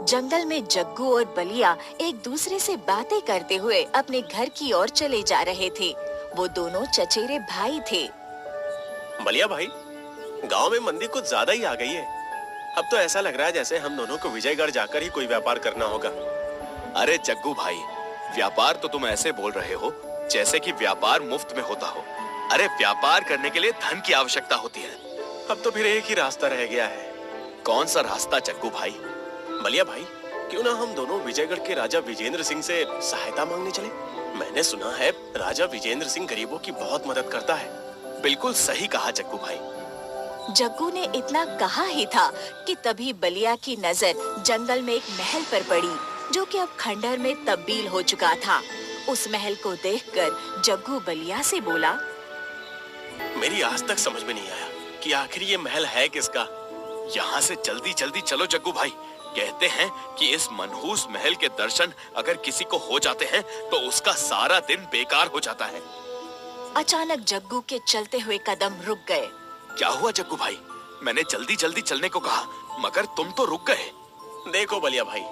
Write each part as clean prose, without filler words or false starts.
जंगल में जग्गू और बलिया एक दूसरे से बातें करते हुए अपने घर की ओर चले जा रहे थे। वो दोनों चचेरे भाई थे। बलिया भाई, गांव में मंदी कुछ ज्यादा ही आ गई है। अब तो ऐसा लग रहा है जैसे हम दोनों को विजयगढ़ जाकर ही कोई व्यापार करना होगा। अरे जग्गू भाई, व्यापार तो तुम ऐसे बोल रहे हो जैसे कि व्यापार मुफ्त में होता हो। अरे व्यापार करने के लिए धन की आवश्यकता होती है। अब तो फिर एक ही रास्ता रह गया है। कौन सा रास्ता जग्गू भाई? बलिया भाई, क्यों ना हम दोनों विजयगढ़ के राजा विजेंद्र सिंह से सहायता मांगने चले। मैंने सुना है राजा विजेंद्र सिंह गरीबों की बहुत मदद करता है। बिल्कुल सही कहा जग्गू भाई। जग्गू ने इतना कहा ही था कि तभी बलिया की नजर जंगल में एक महल पर पड़ी, जो कि अब खंडहर में तब्दील हो चुका था। उस महल को देखकर जग्गू बलिया से बोला, मेरी आज तक समझ में नहीं आया कि आखिर ये महल है किसका। यहाँ से जल्दी जल्दी चलो जग्गू भाई। कहते हैं कि इस मनहूस महल के दर्शन अगर किसी को हो जाते हैं तो उसका सारा दिन बेकार हो जाता है। अचानक जग्गू के चलते हुए कदम रुक गए। क्या हुआ जग्गू भाई? मैंने जल्दी जल्दी चलने को कहा, मगर तुम तो रुक गए। देखो बलिया भाई,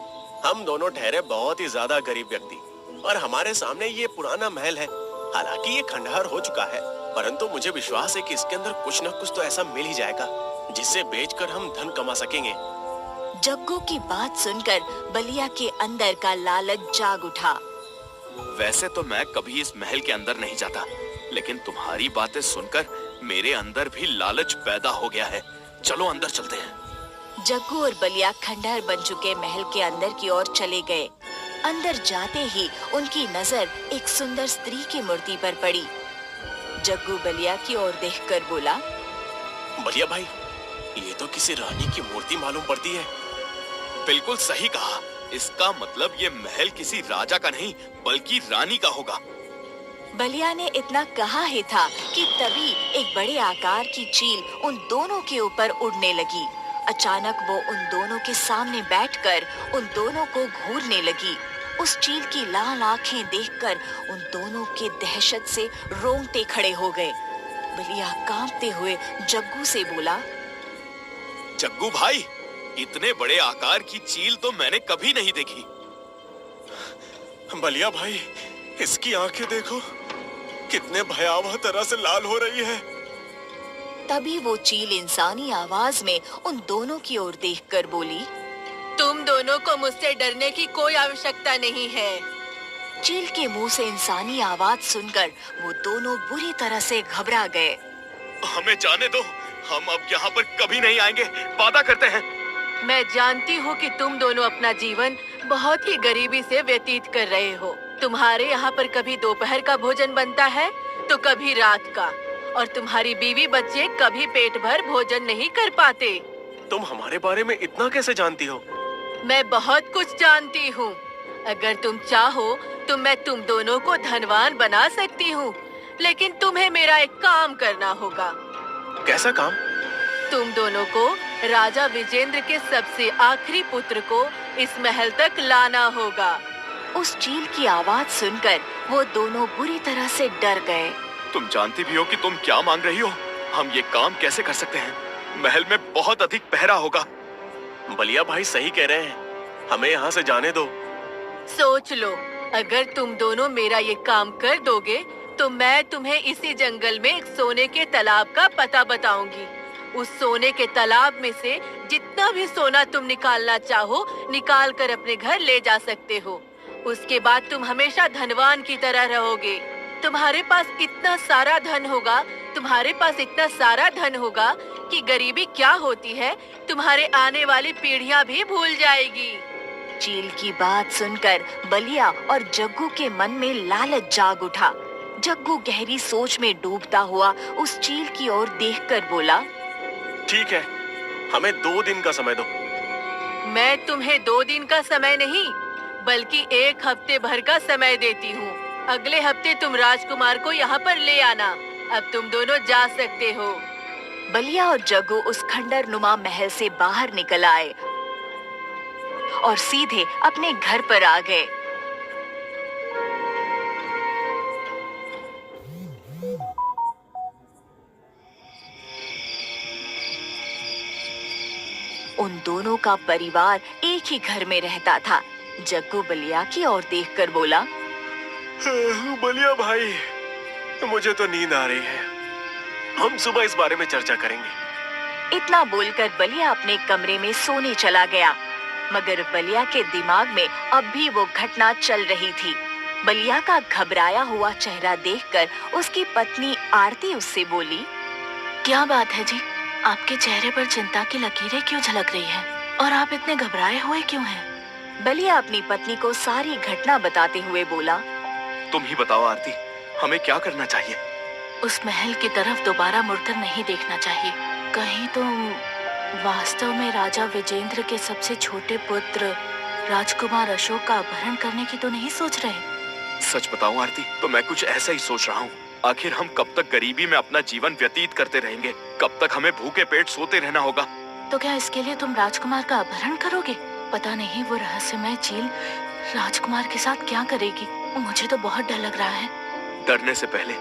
हम दोनों ठहरे बहुत ही ज्यादा गरीब व्यक्ति और हमारे सामने ये पुराना महल है। हालांकि ये खंडहर हो चुका है, परंतु मुझे विश्वास है कि इसके अंदर कुछ न कुछ तो ऐसा मिल ही जाएगा जिसे बेचकर हम धन कमा सकेंगे। जग्गू की बात सुनकर बलिया के अंदर का लालच जाग उठा। वैसे तो मैं कभी इस महल के अंदर नहीं जाता, लेकिन तुम्हारी बातें सुनकर मेरे अंदर भी लालच पैदा हो गया है। चलो अंदर चलते हैं। जग्गू और बलिया खंडहर बन चुके महल के अंदर की ओर चले गए। अंदर जाते ही उनकी नजर एक सुंदर स्त्री की मूर्ति पर पड़ी। जग्गू बलिया की ओर देखकर बोला, बलिया भाई, ये तो किसी रानी की मूर्ति मालूम पड़ती है। बिल्कुल सही कहा। इसका मतलब ये महल किसी राजा का नहीं बल्कि रानी का होगा। बलिया ने इतना कहा ही था कि तभी एक बड़े आकार की चील उन दोनों के ऊपर उड़ने लगी। अचानक वो उन दोनों के सामने बैठकर उन दोनों को घूरने लगी। उस चील की लाल आंखें देखकर उन दोनों के दहशत से रोंगटे खड़े हो गए। बलिया कांपते हुए जग्गू से बोला, जग्गू भाई, इतने बड़े आकार की चील तो मैंने कभी नहीं देखी। बलिया भाई, इसकी आंखें देखो, कितने भयावह तरह से लाल हो रही है। तभी वो चील इंसानी आवाज में उन दोनों की ओर देखकर बोली, तुम दोनों को मुझसे डरने की कोई आवश्यकता नहीं है। चील के मुंह से इंसानी आवाज सुनकर वो दोनों बुरी तरह से घबरा गए। हमें जाने दो, हम अब यहाँ पर कभी नहीं आएंगे, वादा करते हैं। मैं जानती हूँ कि तुम दोनों अपना जीवन बहुत ही गरीबी से व्यतीत कर रहे हो। तुम्हारे यहाँ पर कभी दोपहर का भोजन बनता है तो कभी रात का, और तुम्हारी बीवी बच्चे कभी पेट भर भोजन नहीं कर पाते। तुम हमारे बारे में इतना कैसे जानती हो? मैं बहुत कुछ जानती हूँ। अगर तुम चाहो तो मैं तुम दोनों को धनवान बना सकती हूँ, लेकिन तुम्हें मेरा एक काम करना होगा। कैसा काम? तुम दोनों को राजा विजेंद्र के सबसे आखिरी पुत्र को इस महल तक लाना होगा। उस चील की आवाज सुनकर वो दोनों बुरी तरह से डर गए। तुम जानती भी हो कि तुम क्या मांग रही हो। हम ये काम कैसे कर सकते हैं? महल में बहुत अधिक पहरा होगा। बलिया भाई सही कह रहे हैं, हमें यहाँ से जाने दो। सोच लो, अगर तुम दोनों मेरा ये काम कर दोगे तो मैं तुम्हें इसी जंगल में एक सोने के तालाब का पता बताऊंगी। उस सोने के तालाब में से जितना भी सोना तुम निकालना चाहो निकाल कर अपने घर ले जा सकते हो। उसके बाद तुम हमेशा धनवान की तरह रहोगे। तुम्हारे पास इतना सारा धन होगा, तुम्हारे पास इतना सारा धन होगा कि गरीबी क्या होती है तुम्हारे आने वाली पीढ़ियां भी भूल जाएगी। चील की बात सुनकर बलिया और जग्गू के मन में लालच जाग उठा। जग्गू गहरी सोच में डूबता हुआ उस चील की ओर देखकर बोला, ठीक है, हमें 2 दिन का समय दो। मैं तुम्हें 2 दिन का समय नहीं बल्कि 1 हफ्ते भर का समय देती हूँ। अगले हफ्ते तुम राजकुमार को यहाँ पर ले आना। अब तुम दोनों जा सकते हो। बलिया और जग्गू उस खंडर नुमा महल से बाहर निकल आए और सीधे अपने घर पर आ गए। उन दोनों का परिवार एक ही घर में रहता था। जग्गू बलिया की ओर देखकर बोला, बलिया भाई, मुझे तो नींद आ रही है। हम सुबह इस बारे में चर्चा करेंगे। इतना बोलकर बलिया अपने कमरे में सोने चला गया, मगर बलिया के दिमाग में अब भी वो घटना चल रही थी। बलिया का घबराया हुआ चेहरा देखकर उसकी पत्नी आरती उससे बोली, क्या बात है जी, आपके चेहरे पर चिंता की लकीरें क्यों झलक रही है और आप इतने घबराए हुए क्यों हैं? बलिया अपनी पत्नी को सारी घटना बताते हुए बोला, तुम ही बताओ आरती, हमें क्या करना चाहिए? उस महल की तरफ दोबारा मुड़कर नहीं देखना चाहिए। कहीं तुम वास्तव में राजा विजेंद्र के सबसे छोटे पुत्र राजकुमार अशोक का अपहरण करने की तो नहीं सोच रहे? सच बताऊं आरती, तो मैं कुछ ऐसा ही सोच रहा हूँ। आखिर हम कब तक गरीबी में अपना जीवन व्यतीत करते रहेंगे? कब तक हमें भूखे पेट सोते रहना होगा? तो क्या इसके लिए तुम राजकुमार का अपहरण करोगे? पता नहीं वो रहस्यमय चील राजकुमार के साथ क्या करेगी। मुझे तो बहुत डर लग रहा है। डरने से पहले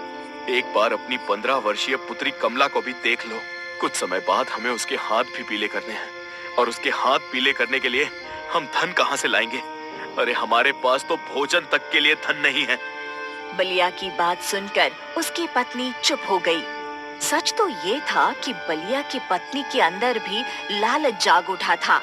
एक बार अपनी 15 वर्षीय पुत्री कमला को भी देख लो। कुछ समय बाद हमें उसके हाथ भी पीले करने हैं, और उसके हाथ पीले करने के लिए हम धन कहाँ से लाएंगे? अरे हमारे पास तो भोजन तक के लिए धन नहीं है। बलिया की बात सुनकर उसकी पत्नी चुप हो गई। सच तो ये था कि बलिया की पत्नी के अंदर भी लालच जाग उठा था।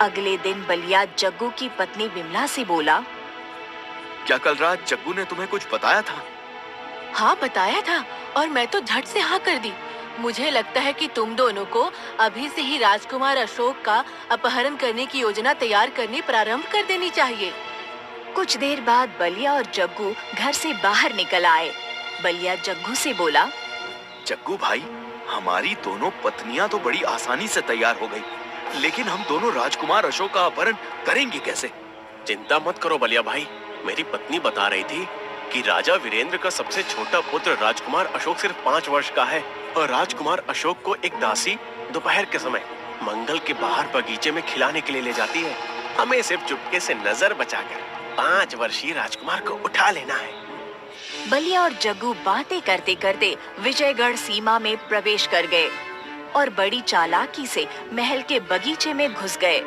अगले दिन बलिया जग्गू की पत्नी विमला से बोला, क्या कल रात जग्गू ने तुम्हें कुछ बताया था? हाँ बताया था, और मैं तो झट से हाँ कर दी। मुझे लगता है कि तुम दोनों को अभी से ही राजकुमार अशोक का अपहरण करने की योजना तैयार करनी प्रारंभ कर देनी चाहिए। कुछ देर बाद बलिया और जग्गू घर से बाहर निकल आए। बलिया जग्गू से बोला, जग्गू भाई, हमारी दोनों पत्नियां तो बड़ी आसानी से तैयार हो गई, लेकिन हम दोनों राजकुमार अशोक का अपहरण करेंगे कैसे? चिंता मत करो बलिया भाई, मेरी पत्नी बता रही थी कि राजा वीरेंद्र का सबसे छोटा पुत्र राजकुमार अशोक सिर्फ 5 वर्ष का है, और राजकुमार अशोक को एक दासी दोपहर के समय मंगल के बाहर बगीचे में खिलाने के लिए ले जाती है। हमें सिर्फ चुपके से नजर बचाकर 5 वर्षीय राजकुमार को उठा लेना है। बलिया और जग्गू बातें करते करते विजयगढ़ सीमा में प्रवेश कर गए और बड़ी चालाकी से महल के बगीचे में घुस गए।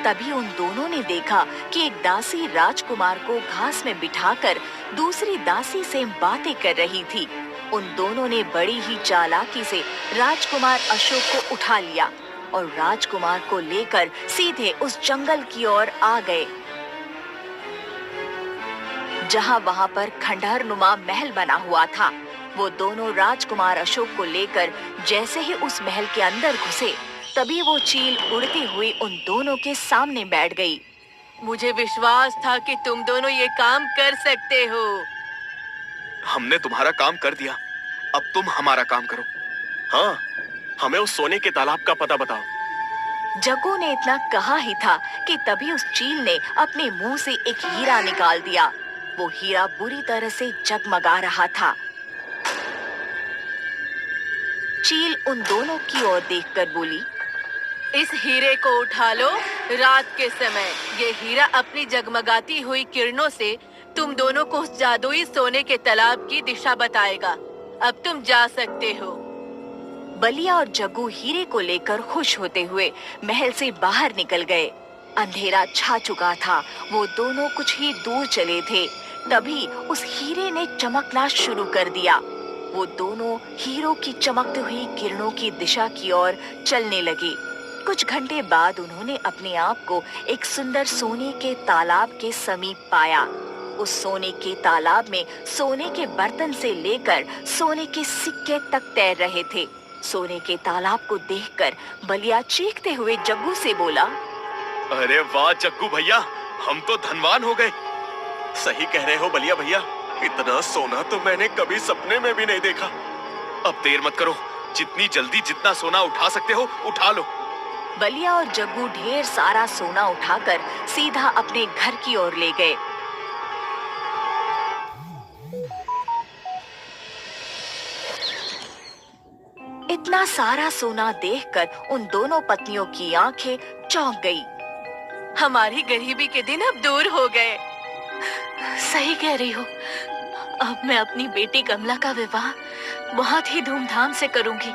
तभी उन दोनों ने देखा कि एक दासी राजकुमार को घास में बिठाकर दूसरी दासी से बातें कर रही थी। उन दोनों ने बड़ी ही चालाकी से राजकुमार अशोक को उठा लिया और राजकुमार को लेकर सीधे उस जंगल की ओर आ गए, जहां वहां पर खंडहर नुमा महल बना हुआ था। वो दोनों राजकुमार अशोक को लेकर जैसे ही उस महल के अंदर घुसे, तभी वो चील उड़ती हुई उन दोनों के सामने बैठ गई। मुझे विश्वास था कि तुम दोनों ये काम कर सकते हो। हमने तुम्हारा काम कर दिया, अब तुम हमारा काम करो। हाँ, हमें उस सोने के तालाब का पता बताओ। जग्गू ने इतना कहा ही था कि तभी उस चील ने अपने मुंह से एक हीरा निकाल दिया। वो हीरा बुरी तरह से जगमगा रहा था। चील उन दोनों की ओर देखकर बोली, इस हीरे को उठा लो। रात के समय ये हीरा अपनी जगमगाती हुई किरणों से तुम दोनों को उस जादुई सोने के तालाब की दिशा बताएगा। अब तुम जा सकते हो। बलिया और जग्गू हीरे को लेकर खुश होते हुए महल से बाहर निकल गए। अंधेरा छा चुका था। वो दोनों कुछ ही दूर चले थे, तभी उस हीरे ने चमकना शुरू कर दिया। वो दोनों हीरो की चमकती हुई किरणों की दिशा की ओर चलने लगे। कुछ घंटे बाद उन्होंने अपने आप को एक सुंदर सोने के तालाब के समीप पाया। उस सोने के तालाब में सोने के बर्तन से लेकर सोने के सिक्के तक तैर रहे थे। सोने के तालाब को देखकर बलिया चीखते हुए जग्गू से बोला, अरे वाह जग्गू भैया, हम तो धनवान हो गए। सही कह रहे हो बलिया भैया, इतना सोना तो मैंने कभी सपने में भी नहीं देखा। अब देर मत करो, जितनी जल्दी जितना सोना उठा सकते हो उठा लो। बलिया और जग्गू ढेर सारा सोना उठाकर सीधा अपने घर की ओर ले गए। इतना सारा सोना देखकर उन दोनों पत्नियों की आंखें चौंक गई। हमारी गरीबी के दिन अब दूर हो गए। सही कह रही हो, अब मैं अपनी बेटी कमला का विवाह बहुत ही धूमधाम से करूंगी।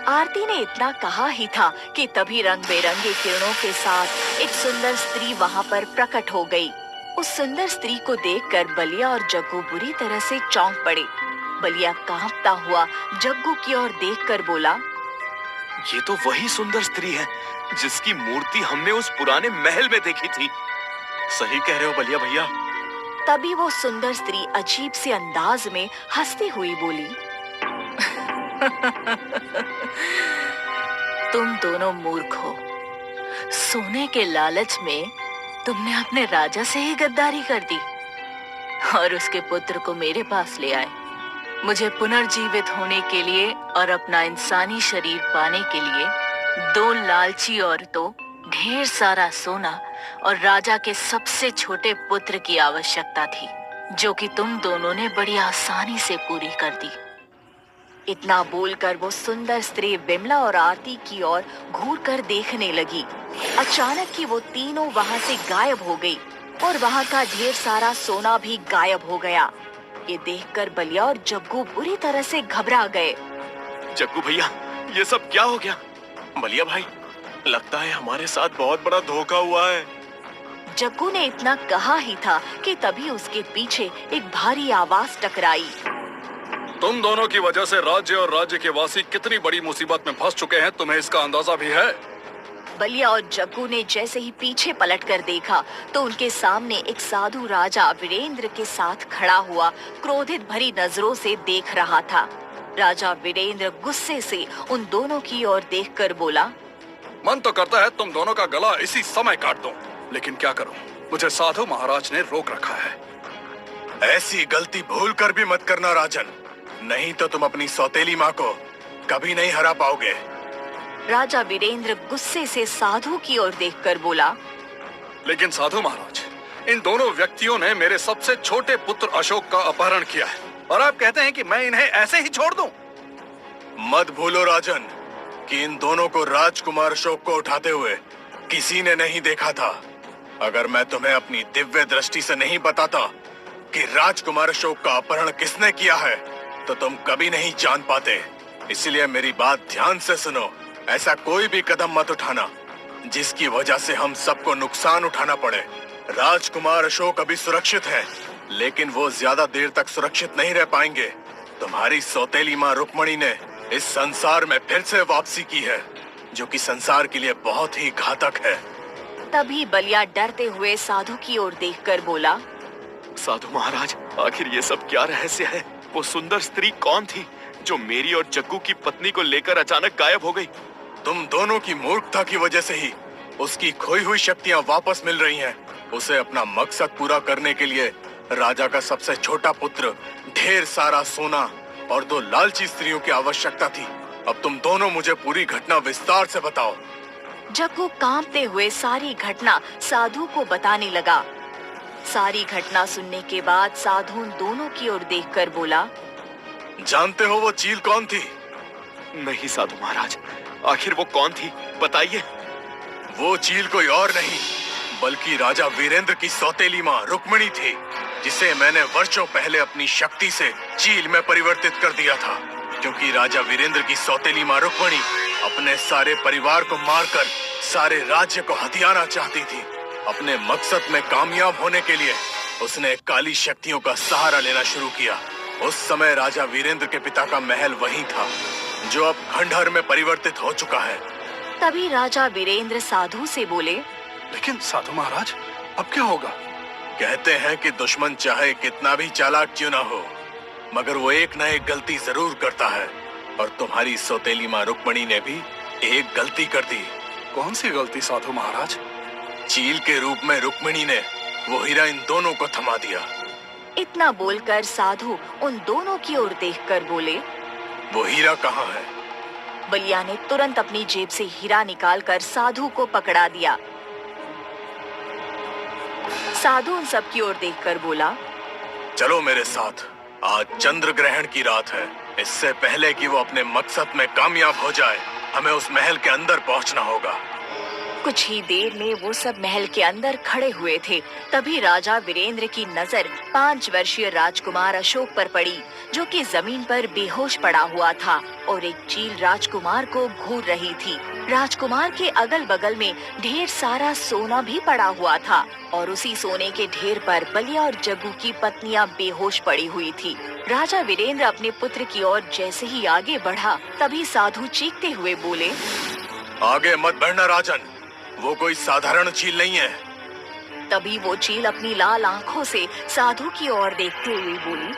आरती ने इतना कहा ही था कि तभी रंग बिरंगे किरणों के साथ एक सुंदर स्त्री वहां पर प्रकट हो गई। उस सुंदर स्त्री को देखकर बलिया और जग्गू बुरी तरह से चौंक पड़े। बलिया कांपता हुआ जग्गू की ओर देखकर बोला, ये तो वही सुंदर स्त्री है जिसकी मूर्ति हमने उस पुराने महल में देखी थी। सही कह रहे हो बलिया भैया। तभी वो सुंदर स्त्री अजीब से अंदाज में हंसती हुई बोली, तुम दोनों मूर्ख हो। सोने के लालच में तुमने अपने राजा से ही गद्दारी कर दी और उसके पुत्र को मेरे पास ले आए। मुझे पुनर्जीवित होने के लिए और अपना इंसानी शरीर पाने के लिए 2 लालची औरतों, ढेर सारा सोना और राजा के सबसे छोटे पुत्र की आवश्यकता थी, जो कि तुम दोनों ने बड़ी आसानी से पूरी कर दी। इतना बोलकर वो सुंदर स्त्री बिमला और आरती की ओर घूर कर देखने लगी। अचानक ही वो तीनों वहां से गायब हो गई और वहां का ढेर सारा सोना भी गायब हो गया। ये देखकर बलिया और जग्गू बुरी तरह से घबरा गए। जग्गू भैया, ये सब क्या हो गया? बलिया भाई, लगता है हमारे साथ बहुत बड़ा धोखा हुआ है। जग्गू ने इतना कहा ही था कि तभी उसके पीछे एक भारी आवाज टकराई। तुम दोनों की वजह से राज्य और राज्य के वासी कितनी बड़ी मुसीबत में फंस चुके हैं, तुम्हें इसका अंदाजा भी है? बलिया और जग्गू ने जैसे ही पीछे पलटकर देखा तो उनके सामने एक साधु राजा वीरेंद्र के साथ खड़ा हुआ क्रोधित भरी नजरों से देख रहा था। राजा वीरेंद्र गुस्से से उन दोनों की ओर देखकर बोला, मन तो करता है तुम दोनों का गला इसी समय काट दूं, लेकिन क्या करूं, मुझे साधु महाराज ने रोक रखा है। ऐसी गलती भूल कर भी मत करना राजन, नहीं तो तुम अपनी सौतेली माँ को कभी नहीं हरा पाओगे। राजा वीरेंद्र गुस्से से साधु की ओर देखकर बोला, लेकिन साधु महाराज, इन दोनों व्यक्तियों ने मेरे सबसे छोटे पुत्र अशोक का अपहरण किया है और आप कहते हैं कि मैं इन्हें ऐसे ही छोड़ दूं? मत भूलो राजन कि इन दोनों को राजकुमार अशोक को उठाते हुए किसी ने नहीं देखा था। अगर मैं तुम्हें अपनी दिव्य दृष्टि से नहीं बताता कि राजकुमार अशोक का अपहरण किसने किया है, तो तुम कभी नहीं जान पाते। इसलिए मेरी बात ध्यान से सुनो। ऐसा कोई भी कदम मत उठाना जिसकी वजह से हम सबको नुकसान उठाना पड़े। राजकुमार अशोक अभी सुरक्षित है, लेकिन वो ज्यादा देर तक सुरक्षित नहीं रह पाएंगे। तुम्हारी सौतेली माँ रुक्मणी ने इस संसार में फिर से वापसी की है, जो कि संसार के लिए बहुत ही घातक है। तभी बलिया डरते हुए साधु की ओर देखकर बोला, साधु महाराज, आखिर ये सब क्या रहस्य है? वो सुंदर स्त्री कौन थी जो मेरी और जग्गू की पत्नी को लेकर अचानक गायब हो गई? तुम दोनों की मूर्खता की वजह से ही उसकी खोई हुई शक्तियां वापस मिल रही हैं। उसे अपना मकसद पूरा करने के लिए राजा का सबसे छोटा पुत्र, ढेर सारा सोना और 2 लालची स्त्रियों की आवश्यकता थी। अब तुम दोनों मुझे पूरी घटना विस्तार से बताओ। जग्गू कांपते हुए सारी घटना साधु को बताने लगा। सारी घटना सुनने के बाद साधु उन दोनों की ओर देखकर बोला, जानते हो वो चील कौन थी? नहीं साधु महाराज, आखिर वो कौन थी, बताइए। वो चील कोई और नहीं बल्कि राजा वीरेंद्र की सौतेली माँ रुक्मणी थी, जिसे मैंने वर्षों पहले अपनी शक्ति से चील में परिवर्तित कर दिया था। क्योंकि राजा वीरेंद्र की सौतेली माँ रुक्मणी अपने सारे परिवार को मारकर सारे राज्य को हथियाना चाहती थी। अपने मकसद में कामयाब होने के लिए उसने काली शक्तियों का सहारा लेना शुरू किया। उस समय राजा वीरेंद्र के पिता का महल वही था, जो अब खंडहर में परिवर्तित हो चुका है। तभी राजा वीरेंद्र साधु से बोले, लेकिन साधु महाराज, अब क्या होगा? कहते हैं कि दुश्मन चाहे कितना भी चालाक क्यों ना हो, मगर वो एक न एक गलती जरूर करता है। और तुम्हारी सौतेली माँ रुक्मणी ने भी एक गलती कर दी। कौन सी गलती साधु महाराज? चील के रूप में रुक्मणी ने वो हीरा इन दोनों को थमा दिया। इतना बोलकर साधु उन दोनों की ओर देखकर बोले, वो हीरा कहाँ है? बलिया ने तुरंत अपनी जेब से हीरा निकालकर साधु को पकड़ा दिया। साधु उन सब की ओर देखकर बोला, चलो मेरे साथ, आज चंद्र ग्रहण की रात है। इससे पहले कि वो अपने मकसद में कामयाब हो जाए, हमें उस महल के अंदर पहुंचना होगा। कुछ ही देर में वो सब महल के अंदर खड़े हुए थे। तभी राजा वीरेंद्र की नजर 5 वर्षीय राजकुमार अशोक पर पड़ी, जो कि जमीन पर बेहोश पड़ा हुआ था और एक चील राजकुमार को घूर रही थी। राजकुमार के अगल बगल में ढेर सारा सोना भी पड़ा हुआ था और उसी सोने के ढेर पर बलिया और जग्गू की पत्नियां बेहोश पड़ी हुई थी। राजा वीरेंद्र अपने पुत्र की ओर जैसे ही आगे बढ़ा, तभी साधु चीखते हुए बोले, आगे मत बढ़ना राजन, वो कोई साधारण चील नहीं है। तभी वो चील अपनी लाल आंखों से साधु की ओर देखते हुए बोली,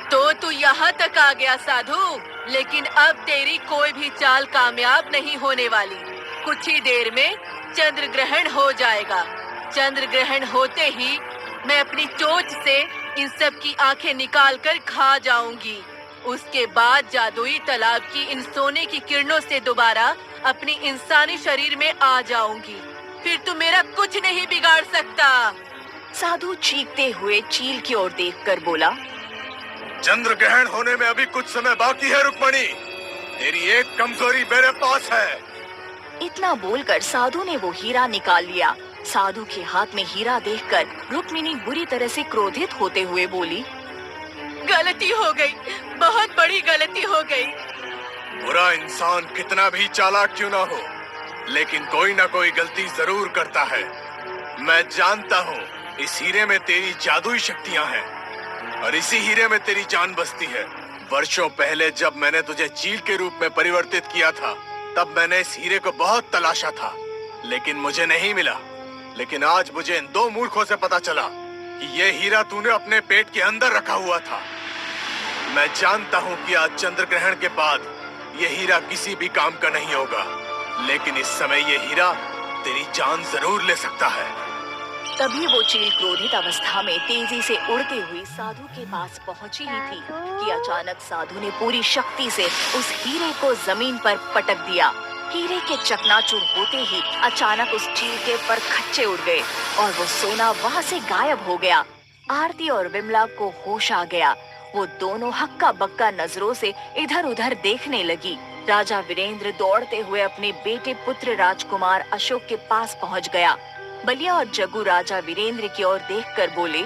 तो तू यहाँ तक आ गया साधु, लेकिन अब तेरी कोई भी चाल कामयाब नहीं होने वाली। कुछ ही देर में चंद्र ग्रहण हो जाएगा। चंद्र ग्रहण होते ही मैं अपनी चोंच से इन सब की आंखें निकाल कर खा जाऊंगी। उसके बाद जादुई तालाब की इन सोने की किरणों से दोबारा अपनी इंसानी शरीर में आ जाऊंगी। फिर तू मेरा कुछ नहीं बिगाड़ सकता। साधु चीखते हुए चील की ओर देखकर बोला, चंद्र ग्रहण होने में अभी कुछ समय बाकी है रुक्मणी, तेरी एक कमजोरी मेरे पास है। इतना बोलकर साधु ने वो हीरा निकाल लिया। साधु के हाथ में हीरा देखकर रुक्मिणी बुरी तरह से क्रोधित होते हुए बोली, गलती हो गई, बहुत बड़ी गलती हो गई। बुरा इंसान कितना भी चालाक क्यों ना हो, लेकिन कोई ना कोई गलती जरूर करता है। मैं जानता हूँ इस हीरे में तेरी जादुई शक्तियाँ हैं और इसी हीरे में तेरी जान बसती है। वर्षों पहले जब मैंने तुझे चील के रूप में परिवर्तित किया था, तब मैंने इस हीरे को बहुत तलाशा था, लेकिन मुझे नहीं मिला। लेकिन आज मुझे इन 2 मूर्खों से पता चला कि ये हीरा तूने अपने पेट के अंदर रखा हुआ था। मैं जानता हूँ कि आज चंद्र ग्रहण के बाद ये हीरा किसी भी काम का नहीं होगा, लेकिन इस समय ये हीरा तेरी जान जरूर ले सकता है। तभी वो चील क्रोधित अवस्था में तेजी से उड़ते हुए साधु के पास पहुंची ही थी कि अचानक साधु ने पूरी शक्ति से उस हीरे को जमीन पर पटक दिया। हीरे के चकनाचूर होते ही अचानक उस चील के पर खच्चे उड़ गए और वो सोना वहाँ से गायब हो गया। आरती और विमला को होश आ गया। वो दोनों हक्का बक्का नजरों से इधर उधर देखने लगी। राजा वीरेंद्र दौड़ते हुए अपने बेटे पुत्र राजकुमार अशोक के पास पहुंच गया। बलिया और जग्गू राजा वीरेंद्र की ओर देखकर बोले,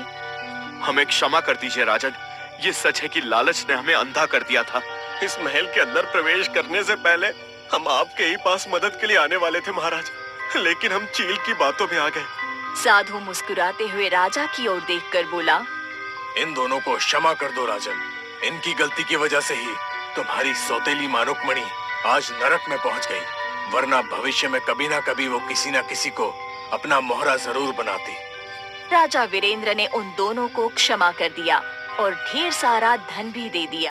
हमें क्षमा कर दीजिए राजन, ये सच है कि लालच ने हमें अंधा कर दिया था। इस महल के अंदर प्रवेश करने से पहले हम आपके ही पास मदद के लिए आने वाले थे महाराज, लेकिन हम चील की बातों में आ गए। साधु मुस्कुराते हुए राजा की ओर देखकर बोला, इन दोनों को क्षमा कर दो राजन, इनकी गलती की वजह से ही तुम्हारी सौतेली मां रुक्मणी आज नरक में पहुंच गई, वरना भविष्य में कभी ना कभी वो किसी ना किसी को अपना मोहरा जरूर बनाती। राजा वीरेंद्र ने उन दोनों को क्षमा कर दिया और ढेर सारा धन भी दे दिया।